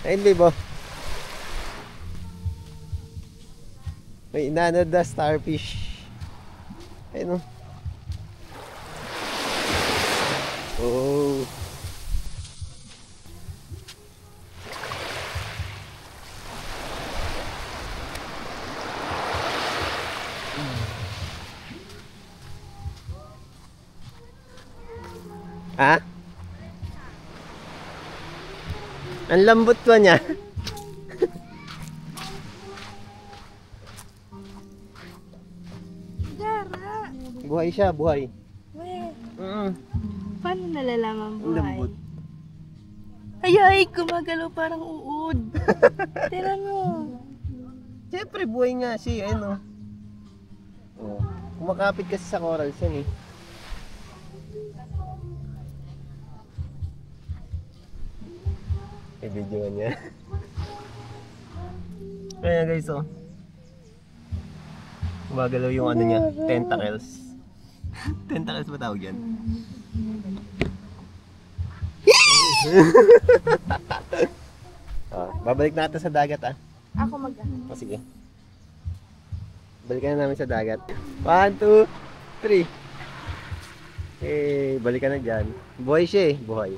Ayun, Bibo. May inanod na starfish. Ayun, oh. Oh. Ha? Ang lambot pa niya. Dara. Buhay siya, buhay. Weh, Mm. paano nalalaman Ang buhay? lambot. Ay, gumagalaw parang uod. Tira mo. Siyempre, buhay nga siya. Ayun, oh. Oh. Kumakapit kasi sa corals yan, eh. I-video niya. Kaya guys, oh. Gumagalaw yung ano niya, tentacles. Tentacles ba tawag yan? Babalik natin sa dagat, ah. Ako O sige. Balikan na namin sa dagat. 1, 2, 3. Balikan na dyan. Buhay siya, eh. Buhay.